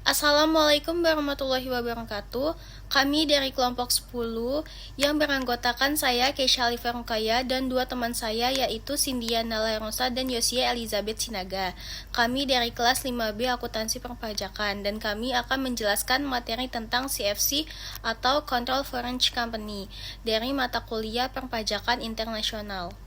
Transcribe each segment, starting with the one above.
Assalamualaikum warahmatullahi wabarakatuh. Kami dari kelompok 10 yang beranggotakan saya, Keisha Alifa Rukaya, dan dua teman saya yaitu Cynthia Nala Rosa dan Yosia Elizabeth Sinaga. Kami dari kelas 5B Akuntansi Perpajakan dan kami akan menjelaskan materi tentang CFC atau Control Foreign Company dari mata kuliah Perpajakan Internasional.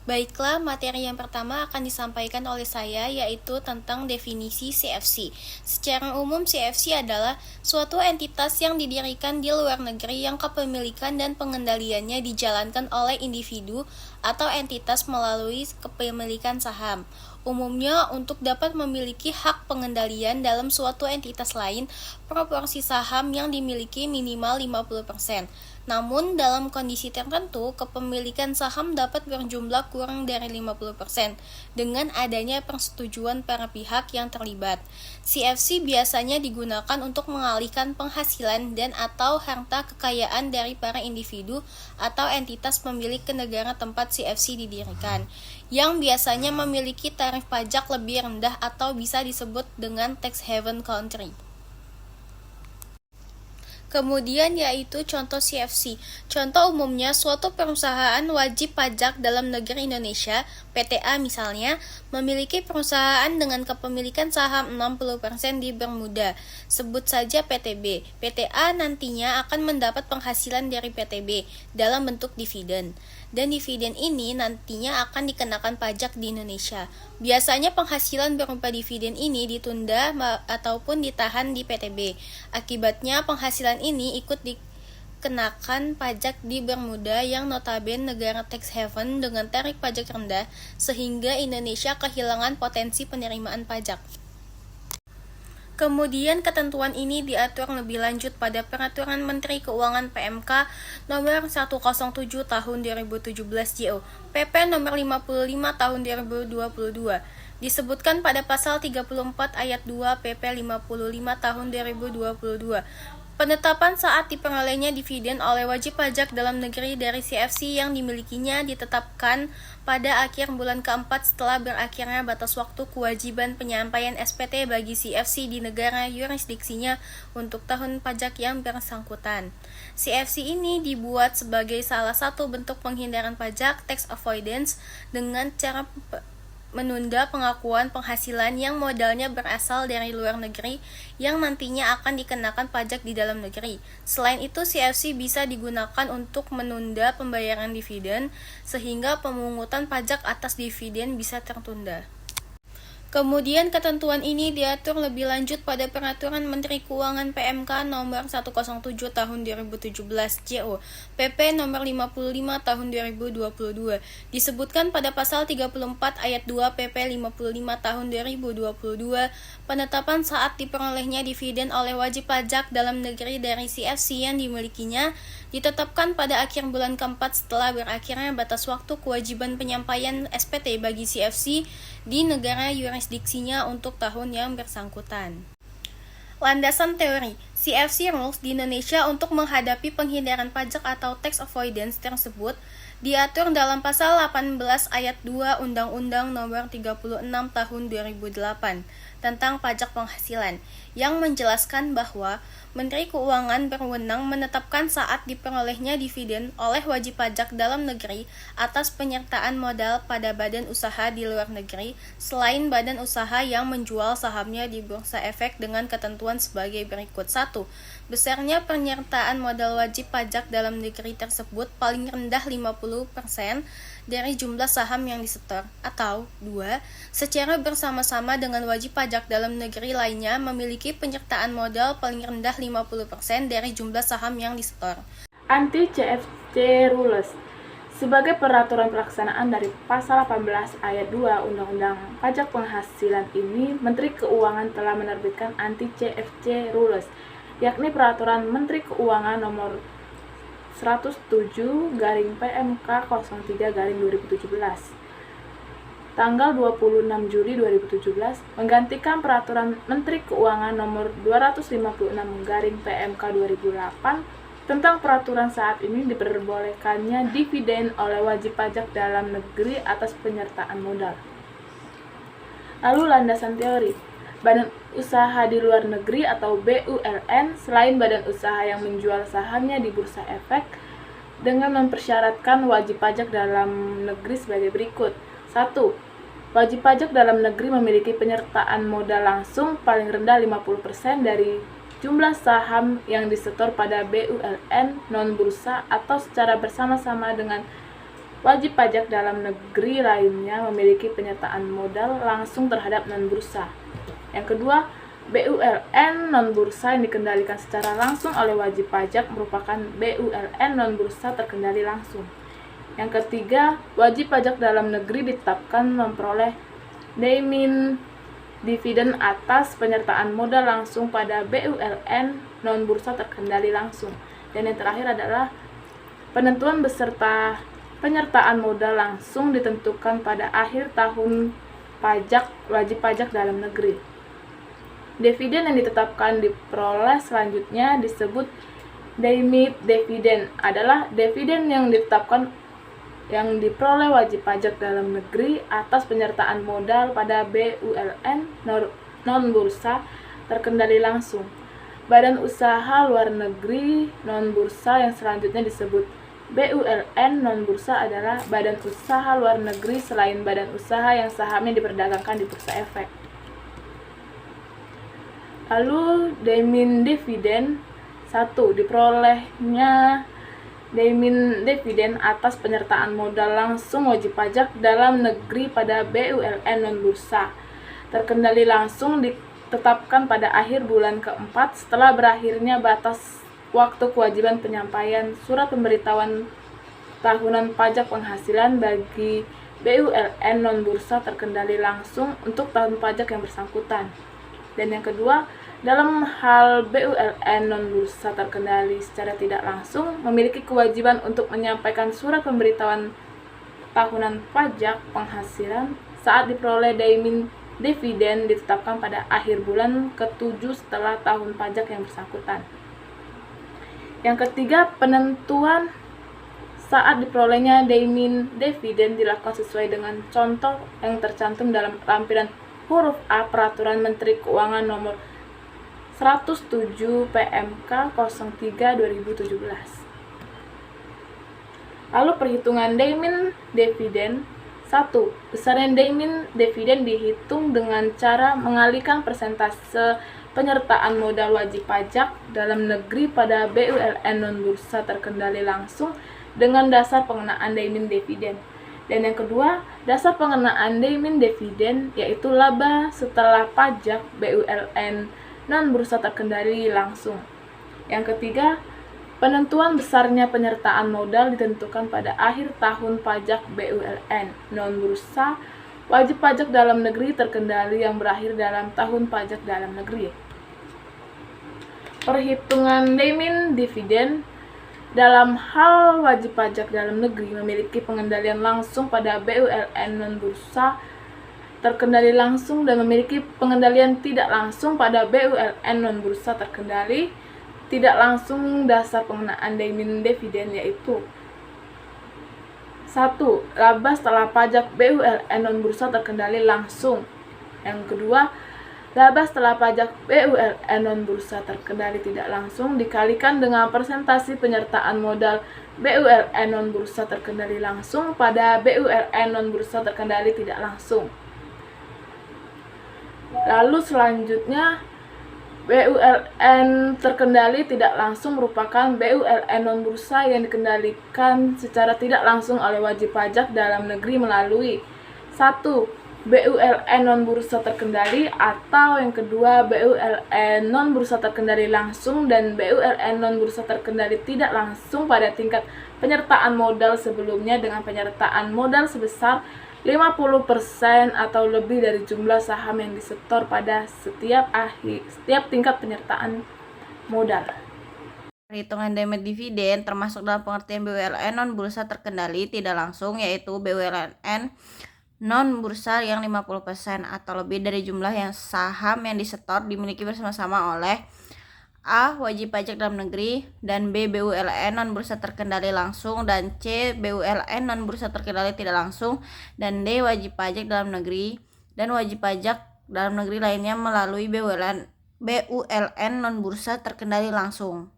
Baiklah, materi yang pertama akan disampaikan oleh saya yaitu tentang definisi CFC. Secara umum, CFC adalah suatu entitas yang didirikan di luar negeri yang kepemilikan dan pengendaliannya dijalankan oleh individu atau entitas melalui kepemilikan saham. Umumnya, untuk dapat memiliki hak pengendalian dalam suatu entitas lain, proporsi saham yang dimiliki minimal 50%. Namun, dalam kondisi tertentu, kepemilikan saham dapat berjumlah kurang dari 50% dengan adanya persetujuan para pihak yang terlibat. CFC biasanya digunakan untuk mengalihkan penghasilan dan atau harta kekayaan dari para individu atau entitas pemilik ke negara tempat CFC didirikan, yang biasanya memiliki tarif pajak lebih rendah atau bisa disebut dengan tax haven country. Kemudian yaitu contoh CFC. Contoh umumnya suatu perusahaan wajib pajak dalam negeri Indonesia, PTA misalnya, memiliki perusahaan dengan kepemilikan saham 60% di Bermuda. Sebut saja PTB. PTA nantinya akan mendapat penghasilan dari PTB dalam bentuk dividen. Dan dividen ini nantinya akan dikenakan pajak di Indonesia. Biasanya penghasilan berupa dividen ini ditunda ataupun ditahan di PTB. Akibatnya penghasilan ini ikut dikenakan pajak di Bermuda yang notabene negara tax haven dengan tarif pajak rendah, sehingga Indonesia kehilangan potensi penerimaan pajak. Kemudian ketentuan ini diatur lebih lanjut pada Peraturan Menteri Keuangan PMK Nomor 107 Tahun 2017 JO, PP Nomor 55 Tahun 2022. Disebutkan pada pasal 34 ayat 2 PP 55 Tahun 2022. Penetapan saat diperolehnya dividen oleh wajib pajak dalam negeri dari CFC yang dimilikinya ditetapkan pada akhir bulan keempat setelah berakhirnya batas waktu kewajiban penyampaian SPT bagi CFC di negara yurisdiksinya untuk tahun pajak yang bersangkutan. CFC ini dibuat sebagai salah satu bentuk penghindaran pajak tax avoidance dengan cara menunda pengakuan penghasilan yang modalnya berasal dari luar negeri yang nantinya akan dikenakan pajak di dalam negeri. Selain itu, CFC bisa digunakan untuk menunda pembayaran dividen sehingga pemungutan pajak atas dividen bisa tertunda. Kemudian ketentuan ini diatur lebih lanjut pada Peraturan Menteri Keuangan PMK Nomor 107 Tahun 2017 JO, PP Nomor 55 Tahun 2022. Disebutkan pada pasal 34 ayat 2 PP 55 Tahun 2022, penetapan saat diperolehnya dividen oleh wajib pajak dalam negeri dari CFC yang dimilikinya ditetapkan pada akhir bulan keempat setelah berakhirnya batas waktu kewajiban penyampaian SPT bagi CFC di negara yurisdiksinya untuk tahun yang bersangkutan. Landasan teori CFC Rules di Indonesia untuk menghadapi penghindaran pajak atau tax avoidance tersebut diatur dalam pasal 18 ayat 2 Undang-Undang Nomor 36 Tahun 2008 tentang pajak penghasilan, yang menjelaskan bahwa Menteri Keuangan berwenang menetapkan saat diperolehnya dividen oleh wajib pajak dalam negeri atas penyertaan modal pada badan usaha di luar negeri selain badan usaha yang menjual sahamnya di Bursa Efek dengan ketentuan sebagai berikut. 1. Besarnya penyertaan modal wajib pajak dalam negeri tersebut paling rendah 50% dari jumlah saham yang disetor, atau 2. Secara bersama-sama dengan wajib pajak dalam negeri lainnya memiliki penyertaan modal paling rendah 50% dari jumlah saham yang disetor. Anti-CFC Rules. Sebagai peraturan pelaksanaan dari pasal 18 ayat 2 Undang-Undang Pajak Penghasilan ini, Menteri Keuangan telah menerbitkan Anti-CFC Rules, yakni Peraturan Menteri Keuangan Nomor 107/PMK 03/2017 tanggal 26 Juli 2017 menggantikan Peraturan Menteri Keuangan Nomor 256/PMK 2008 tentang peraturan saat ini diperbolehkannya dividen oleh wajib pajak dalam negeri atas penyertaan modal. Lalu landasan teori. badan usaha di luar negeri atau BULN selain badan usaha yang menjual sahamnya di bursa efek dengan mempersyaratkan wajib pajak dalam negeri sebagai berikut. 1. Wajib pajak dalam negeri memiliki penyertaan modal langsung paling rendah 50% dari jumlah saham yang disetor pada BULN non-bursa atau secara bersama-sama dengan wajib pajak dalam negeri lainnya memiliki penyertaan modal langsung terhadap non-bursa. Yang kedua, BULN non-bursa yang dikendalikan secara langsung oleh wajib pajak merupakan BULN non-bursa terkendali langsung. Yang ketiga, wajib pajak dalam negeri ditetapkan memperoleh dimin dividen atas penyertaan modal langsung pada BULN non-bursa terkendali langsung. Dan yang terakhir adalah penentuan beserta penyertaan modal langsung ditentukan pada akhir tahun pajak wajib pajak dalam negeri. Dividen yang ditetapkan diperoleh selanjutnya disebut dimin dividen, adalah dividen yang ditetapkan yang diperoleh wajib pajak dalam negeri atas penyertaan modal pada BULN non-bursa terkendali langsung. Badan usaha luar negeri non-bursa yang selanjutnya disebut BULN non-bursa adalah badan usaha luar negeri selain badan usaha yang sahamnya diperdagangkan di bursa efek. Lalu dimin dividen. 1. Diperolehnya dimin dividen atas penyertaan modal langsung wajib pajak dalam negeri pada BULN non-bursa terkendali langsung ditetapkan pada akhir bulan keempat setelah berakhirnya batas waktu kewajiban penyampaian surat pemberitahuan tahunan pajak penghasilan bagi BULN non-bursa terkendali langsung untuk tahun pajak yang bersangkutan. Dan yang kedua, dalam hal BULN non-bursa terkendali secara tidak langsung memiliki kewajiban untuk menyampaikan surat pemberitahuan tahunan pajak penghasilan saat diperoleh dimin dividen ditetapkan pada akhir bulan ke-7 setelah tahun pajak yang bersangkutan. Yang ketiga, penentuan saat diperolehnya dimin dividen dilakukan sesuai dengan contoh yang tercantum dalam lampiran huruf A Peraturan Menteri Keuangan Nomor 107 PMK 03 2017. Lalu perhitungan dimin dividen. 1. Besaran dimin dividen dihitung dengan cara mengalihkan persentase penyertaan modal wajib pajak dalam negeri pada BULN non-bursa terkendali langsung dengan dasar pengenaan dimin dividen. Dan yang kedua, dasar pengenaan dimin dividen yaitu laba setelah pajak BULN non-bursa terkendali langsung. Yang ketiga, penentuan besarnya penyertaan modal ditentukan pada akhir tahun pajak BULN non-bursa wajib pajak dalam negeri terkendali yang berakhir dalam tahun pajak dalam negeri. Perhitungan dimin dividen. Dalam hal wajib pajak dalam negeri memiliki pengendalian langsung pada BULN non-bursa terkendali langsung dan memiliki pengendalian tidak langsung pada BULN non-bursa terkendali tidak langsung. Dasar pengenaan dimin dividen yaitu 1. Laba setelah pajak BULN non-bursa terkendali langsung. Yang kedua, laba setelah pajak BULN non-bursa terkendali tidak langsung dikalikan dengan persentase penyertaan modal BULN non-bursa terkendali langsung pada BULN non-bursa terkendali tidak langsung. Lalu selanjutnya, BULN terkendali tidak langsung merupakan BULN non-bursa yang dikendalikan secara tidak langsung oleh wajib pajak dalam negeri melalui 1. BULN non-bursa terkendali, atau yang kedua BULN non-bursa terkendali langsung dan BULN non-bursa terkendali tidak langsung pada tingkat penyertaan modal sebelumnya dengan penyertaan modal sebesar 50% atau lebih dari jumlah saham yang disetor pada setiap tingkat penyertaan modal. Perhitungan dimin dividen termasuk dalam pengertian BULN non-bursa terkendali tidak langsung, yaitu BULN non-bursa yang 50% atau lebih dari jumlah yang saham yang disetor dimiliki bersama-sama oleh A. Wajib pajak dalam negeri, dan B. BULN non-bursa terkendali langsung, dan C. BULN non-bursa terkendali tidak langsung, dan D. Wajib pajak dalam negeri dan wajib pajak dalam negeri lainnya melalui BULN non-bursa terkendali langsung.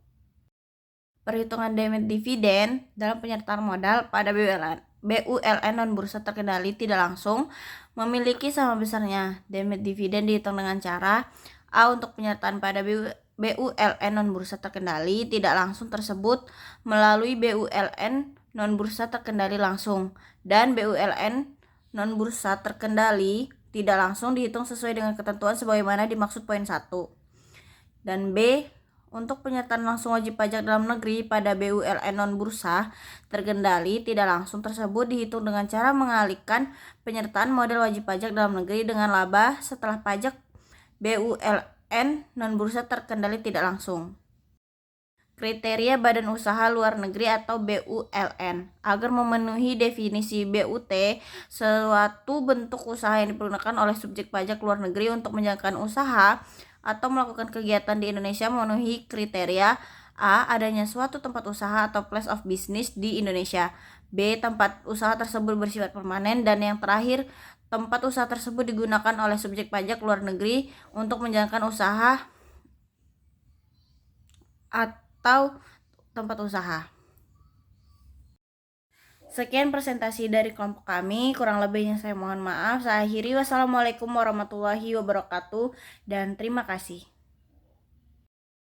Perhitungan damage dividen dalam penyertaan modal pada BULN non-bursa terkendali tidak langsung memiliki sama besarnya. Damage dividen dihitung dengan cara A. Untuk penyertaan pada BULN non-bursa terkendali tidak langsung tersebut melalui BULN non-bursa terkendali langsung, dan BULN non-bursa terkendali tidak langsung dihitung sesuai dengan ketentuan sebagaimana dimaksud poin 1. Dan B. Untuk penyertaan langsung wajib pajak dalam negeri pada BULN non-bursa terkendali tidak langsung tersebut dihitung dengan cara mengalihkan penyertaan modal wajib pajak dalam negeri dengan laba setelah pajak BULN non-bursa terkendali tidak langsung. Kriteria Badan Usaha Luar Negeri atau BULN. Agar memenuhi definisi BUT, suatu bentuk usaha yang dipergunakan oleh subjek pajak luar negeri untuk menjalankan usaha atau melakukan kegiatan di Indonesia memenuhi kriteria A. Adanya suatu tempat usaha atau place of business di Indonesia. B. Tempat usaha tersebut bersifat permanen. Dan yang terakhir, tempat usaha tersebut digunakan oleh subjek pajak luar negeri untuk menjalankan usaha atau tempat usaha. Sekian presentasi dari kelompok kami, kurang lebihnya saya mohon maaf. Saya akhiri, wassalamualaikum warahmatullahi wabarakatuh, dan terima kasih.